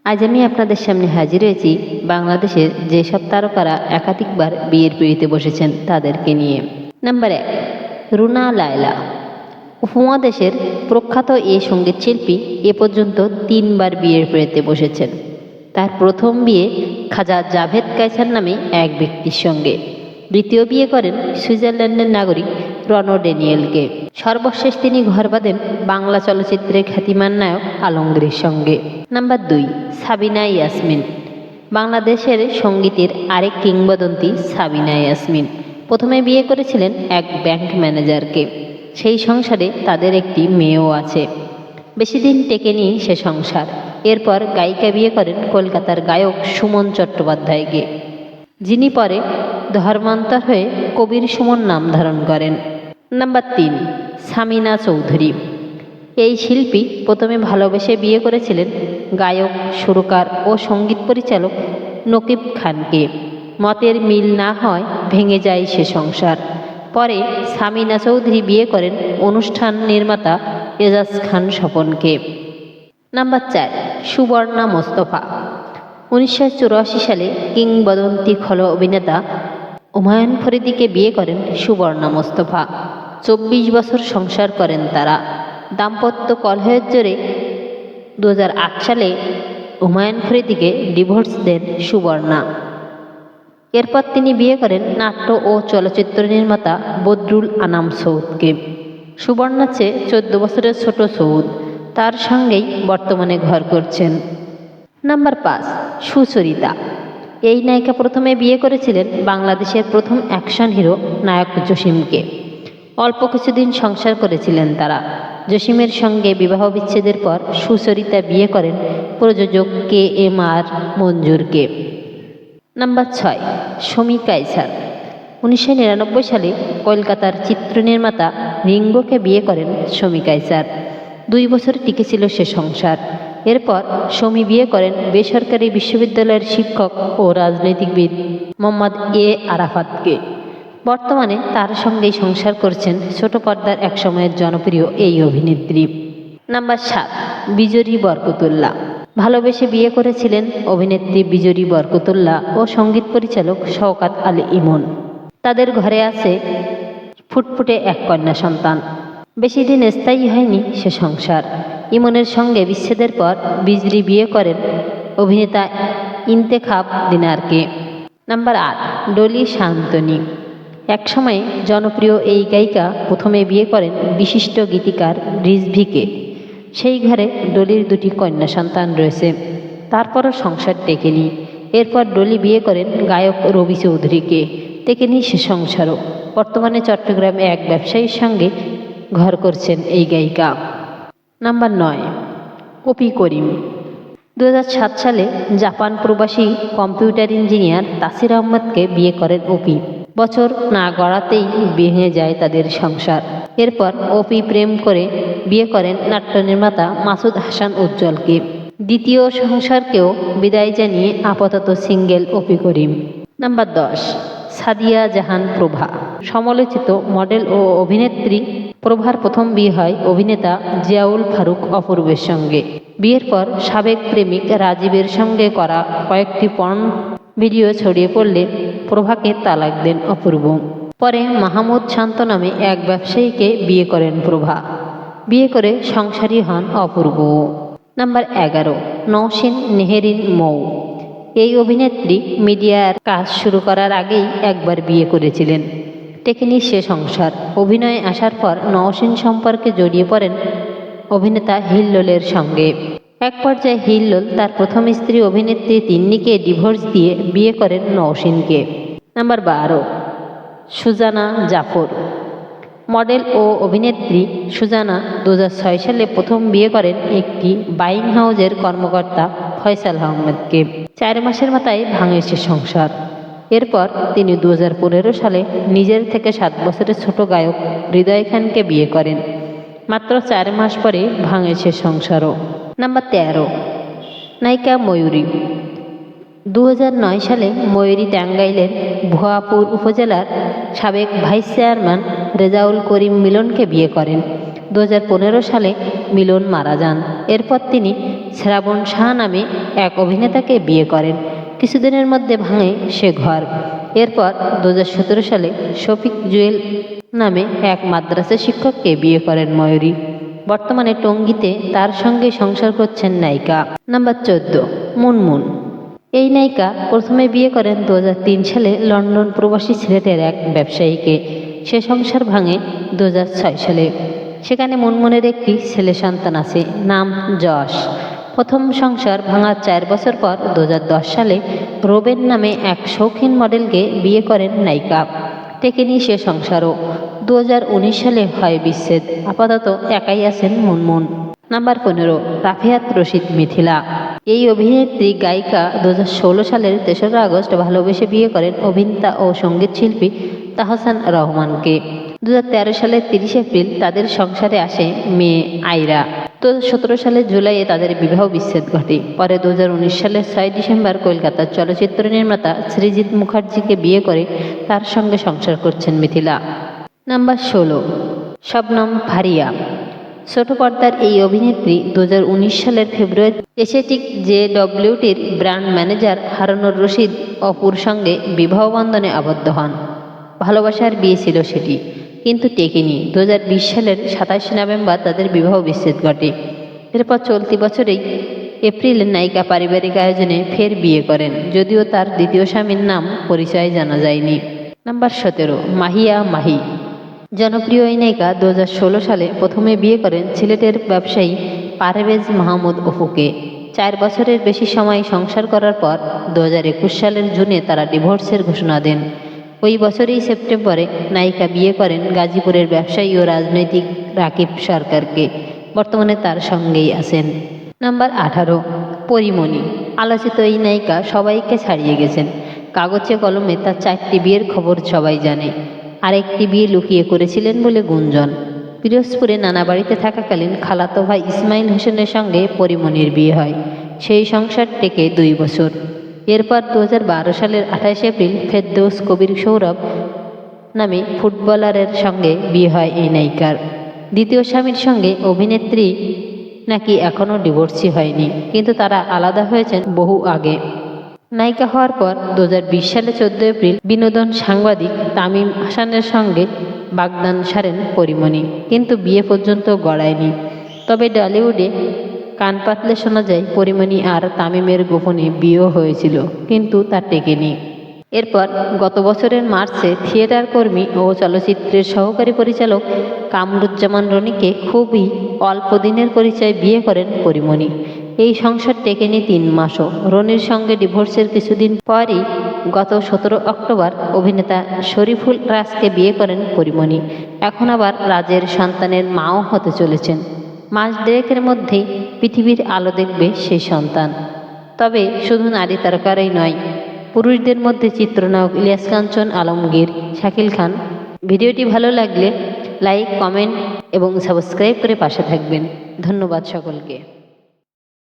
আজ আমি আপনাদের সামনে হাজির হয়েছি বাংলাদেশের যেসব তারকারা একাধিকবার বিয়ের পিঁড়িতে বসেছেন তাদেরকে নিয়ে। নাম্বার 1, রুনা লায়লা। উপমহাদেশের প্রখ্যাত এই সঙ্গীত শিল্পী এ পর্যন্ত 3বার বিয়ের পিঁড়িতে বসেছেন। তার প্রথম বিয়ে খাজা জাভেদ কায়সার নামে এক ব্যক্তির সঙ্গে। দ্বিতীয় বিয়ে করেন সুইজারল্যান্ডের নাগরিক রনো ড্যানিয়েলকে। সর্বশেষ তিনি ঘর বাঁধেন বাংলা চলচ্চিত্রের খ্যাতিমান নায়ক আলমগীরের সঙ্গে। নাম্বার 2, সাবিনা ইয়াসমিন। বাংলাদেশের সঙ্গীতের আরেক কিংবদন্তি সাবিনা ইয়াসমিন প্রথমে বিয়ে করেছিলেন এক ব্যাংক ম্যানেজারকে। সেই সংসারে তাদের একটি মেয়েও আছে। বেশি দিন টেকেনি সে সংসার। এরপর গায়িকা বিয়ে করেন কলকাতার গায়ক সুমন চট্টোপাধ্যায়কে, যিনি পরে ধর্মান্তর হয়ে কবির সুমন নাম ধারণ করেন। নাম্বার 3, সামিনা চৌধুরী। এই শিল্পী প্রথমে ভালোবেসে বিয়ে করেছিলেন গায়ক, সুরকার ও সঙ্গীত পরিচালক নকিব খানকে। মতের মিল না হয় ভেঙে যায় সে সংসার। পরে সামিনা চৌধুরী বিয়ে করেন অনুষ্ঠান নির্মাতা এজাজ খান স্বপনকে। নাম্বার 4, সুবর্ণা মোস্তফা। 1984 সালে কিংবদন্তি খল অভিনেতা হুমায়ুন ফরিদিকে বিয়ে করেন সুবর্ণা মোস্তফা। 24 বছর সংসার করেন তারা। দাম্পত্য কলহের জেরে 2008 সালে হুমায়ুন ফরিদিকে ডিভোর্স দেন সুবর্ণা। এরপর তিনি বিয়ে করেন নাট্য ও চলচ্চিত্র নির্মাতা বদরুল আনাম সৌদকে। সুবর্ণার চেয়ে 14 বছরের ছোট সৌদ, তার সঙ্গেই বর্তমানে ঘর করছেন। নাম্বার 5, সুচরিতা। এই নায়িকা প্রথমে বিয়ে করেছিলেন বাংলাদেশের প্রথম অ্যাকশন হিরো নায়ক জসিমকে। অল্প কিছুদিন সংসার করেছিলেন তারা। জসিমের সঙ্গে বিবাহ বিচ্ছেদের পর সুচরিতা বিয়ে করেন প্রযোজক KMR মঞ্জুরকে। নাম্বার 6, শমী কায়সার। 1999 সালে কলকাতার চিত্রনির্মাতা রিঙ্গোকে বিয়ে করেন শমী কায়সার। 2 বছর টিকেছিল সে সংসার। এরপর শমী বিয়ে করেন বেসরকারি বিশ্ববিদ্যালয়ের শিক্ষক ও রাজনীতিবিদ মোহাম্মদ আরাফাতকে। বর্তমানে তার সঙ্গেই সংসার করছেন ছোট পর্দার একসময়ের জনপ্রিয় এই অভিনেত্রী। নাম্বার 7, বিজরি বরকতুল্লাহ। ভালোবেসে বিয়ে করেছিলেন অভিনেত্রী বিজরি বরকতুল্লাহ ও সঙ্গীত পরিচালক শওকত আলী ইমন। তাদের ঘরে আছে ফুটফুটে এক কন্যা সন্তান। বেশি দিন স্থায়ী হয়নি সে সংসার। ইমনের সঙ্গে বিচ্ছেদের পর বিজরি বিয়ে করেন অভিনেতা ইন্তেখাব দিনারকে। নাম্বার 8, ডলি শান্তনী। একসময়ে জনপ্রিয় এই গায়িকা প্রথমে বিয়ে করেন বিশিষ্ট গীতিকার রিজভিকে। সেই ঘরে ডলির 2টি কন্যা সন্তান রয়েছে। তারপরও সংসার টেকেনি। এরপর ডলি বিয়ে করেন গায়ক রবি চৌধুরীকে। টেকেনি সে সংসারও। বর্তমানে চট্টগ্রামে এক ব্যবসায়ীর সঙ্গে ঘর করছেন এই গায়িকা। নাম্বার 9, অপি করিম। 2007 সালে জাপান প্রবাসী কম্পিউটার ইঞ্জিনিয়ার তাসির আহমদকে বিয়ে করেন অপি। বছর না গড়াতেই ভেঙে যায় তাদের সংসার। এরপর অপি প্রেম করে বিয়ে করেন নাট্য নির্মাতা মাসুদ হাসান উজ্জ্বলকে। দ্বিতীয় সংসারকেও বিদায় জানিয়ে আপাতত সিঙ্গেল অপি করিম। নাম্বার 10, সাদিয়া জাহান প্রভা। সমালোচিত মডেল ও অভিনেত্রী প্রভার প্রথম বিয়ে হয় অভিনেতা জিয়াউল ফারুক অপূর্বের সঙ্গে। বিয়ের পর সাবেক প্রেমিক রাজীবের সঙ্গে করা কয়েকটি পর্ন ভিডিও ছড়িয়ে পড়লে প্রভাকে তালাক দেন অপূর্ব। পরে মাহমুদ শান্ত নামে এক ব্যবসায়ীকে বিয়ে করেন প্রভা। বিয়ে করে সংসারী হন অপূর্ব। নাম্বার 11, নওশীন নেহরিন মৌ। এই অভিনেত্রী মিডিয়ার কাজ শুরু করার আগেই একবার বিয়ে করেছিলেন। টেকেনি সে সংসার। অভিনয়ে আসার পর নওশীন সম্পর্কে জড়িয়ে পড়েন অভিনেতা হিল্লোলের সঙ্গে। এক পর্যায়ে হিল্লোল তার প্রথম স্ত্রী অভিনেত্রী তিন্নিকে ডিভোর্স দিয়ে বিয়ে করেন নওশীনকে। নাম্বার 12, সুজানা জাফর। মডেল ও অভিনেত্রী সুজানা 2006 সালে প্রথম বিয়ে করেন একটি বাইং হাউজের কর্মকর্তা ফয়সাল আহমেদকে। 4 মাসের মাথায় ভাঙে সে সংসার। এরপর তিনি 2015 সালে নিজের থেকে 7 বছরের ছোট গায়ক হৃদয় খানকে বিয়ে করেন। মাত্র 4 মাস পরে ভাঙে সে সংসারও। নাম্বার 13, নায়িকা ময়ূরী। 2009 সালে ময়ূরী টাঙ্গাইলের ভুয়াপুর উপজেলার সাবেক ভাইস চেয়ারম্যান রেজাউল করিম মিলনকে বিয়ে করেন। 2015 সালে মিলন মারা যান। এরপর তিনি শ্রাবণ শাহ নামে এক অভিনেতাকে বিয়ে করেন। কিছুদিনের মধ্যে ভাঙে সে ঘর। এরপর 2017 সালে শফিক জুয়েল নামে এক মাদ্রাসা শিক্ষককে বিয়ে করেন ময়ূরী। বর্তমানে টঙ্গীতে তার সঙ্গে সংসার করছেন নায়িকা। নাম্বার 14, মুনমুন। এই নায়িকা প্রথমে বিয়ে করেন 2003 সালে লন্ডন প্রবাসী সিলেটের এক ব্যবসায়ীকে। সে সংসার ভাঙে 2006 সালে। সেখানে মুনমুনের একটি ছেলে সন্তান আছে, নাম যশ। প্রথম সংসার ভাঙার 4 বছর পর 2010 সালে রোবেন নামে এক শৌখিন মডেলকে বিয়ে করেন নায়িকা। টেকেনি সে সংসারও। 2019 সালে হয় বিচ্ছেদ। আপাতত একাই আছেন মুনমুন। নাম্বার 15, রাফিয়াত রশিদ মিথিলা। এই অভিনেত্রী গায়িকা 2016 সালের 3রা আগস্ট ভালোবেসে বিয়ে করেন অভিনেতা ও সঙ্গীত শিল্পী তাহসান রহমানকে। 2013 সালের 30 এপ্রিল তাদের সংসারে আসে মেয়ে আয়রা। 2017 সালের জুলাইয়ে তাদের বিবাহ বিচ্ছেদ ঘটে। পরে 2019 সালের 6 ডিসেম্বর কলকাতার চলচ্চিত্র নির্মাতা সৃজিত মুখার্জিকে বিয়ে করে তার সঙ্গে সংসার করছেন মিথিলা। নাম্বার 16, শবনম ফারিয়া। ছোট পর্দার এই অভিনেত্রী 2019 সালের ফেব্রুয়ারি এশিয়াটিক JWTর ব্র্যান্ড ম্যানেজার হারুনুর রশিদ অপুর সঙ্গে বিবাহ বন্ধনে আবদ্ধ হন। ভালোবাসার বিয়ে ছিল সেটি, কিন্তু টেকেনি। 2020 সালের 27 নভেম্বর তাদের বিবাহ বিচ্ছেদ ঘটে। এরপর চলতি বছরেই এপ্রিলে নায়িকা পারিবারিক আয়োজনে ফের বিয়ে করেন, যদিও তার দ্বিতীয় স্বামীর নাম পরিচয় জানা যায়নি। নাম্বার 17, মাহিয়া মাহি। জনপ্রিয় এই নায়িকা 2016 সালে প্রথমে বিয়ে করেন সিলেটের ব্যবসায়ী পারভেজ মাহমুদ অপুকে। 4 বছরের বেশি সময় সংসার করার পর 2021 সালের জুনে তারা ডিভোর্সের ঘোষণা দেন। ওই বছরই সেপ্টেম্বরে নায়িকা বিয়ে করেন গাজীপুরের ব্যবসায়ী ও রাজনৈতিক রাকিব সরকারকে। বর্তমানে তার সঙ্গেই আছেন। নাম্বার 18, পরিমণি। আলোচিত এই নায়িকা সবাইকে ছাড়িয়ে গেছেন। কাগজে কলমে তার 4টি বিয়ের খবর সবাই জানে। আরেকটি বিয়ে লুকিয়ে করেছিলেন বলে গুঞ্জন। পিরোজপুরে নানা বাড়িতে থাকাকালীন খালাতো ভাই ইসমাইল হোসেনের সঙ্গে পরিমণির বিয়ে হয়। সেই সংসার টেকে 2 বছর। এরপর 2012 সালের 28 এপ্রিল ফেরদৌস কবির সৌরভ নামে ফুটবলারের সঙ্গে বিয়ে হয় এই নায়িকার। দ্বিতীয় স্বামীর সঙ্গে অভিনেত্রী নাকি এখনও ডিভোর্সই হয়নি, কিন্তু তারা আলাদা হয়েছেন বহু আগে। নায়িকা হওয়ার পর 2020 সালে 14 এপ্রিল বিনোদন সাংবাদিক তামিম হাসানের সঙ্গে বাগদান সারেন পরিমণি, কিন্তু বিয়ে পর্যন্ত গড়ায়নি। তবে টলিউডে কান পাতলে শোনা যায় পরিমণি আর তামিমের গোপনে বিয়েও হয়েছিল, কিন্তু তা টেকেনি। এরপর গত বছরের মার্চে থিয়েটার কর্মী ও চলচ্চিত্রের সহকারী পরিচালক কামরুজ্জামান রনিকে খুবই অল্প দিনের পরিচয়ে বিয়ে করেন পরিমণি। এই সংসার টেকেনি 3 মাসও। রনির সঙ্গে ডিভোর্সের কিছুদিন পরই গত 17 অক্টোবর অভিনেতা শরীফুল রাজকে বিয়ে করেন পরিমণি। এখন আবার রাজের সন্তানের মাও হতে চলেছেন। মাস 2-এর মধ্যেই পৃথিবীর আলো দেখবে সেই সন্তান। তবে শুধু নারী তারকারাই নয়, পুরুষদের মধ্যে চিত্রনায়ক ইলিয়াস কাঞ্চন, আলমগীর, শাকিল খান। ভিডিওটি ভালো লাগলে লাইক, কমেন্ট এবং সাবস্ক্রাইব করে পাশে থাকবেন। ধন্যবাদ সকলকে।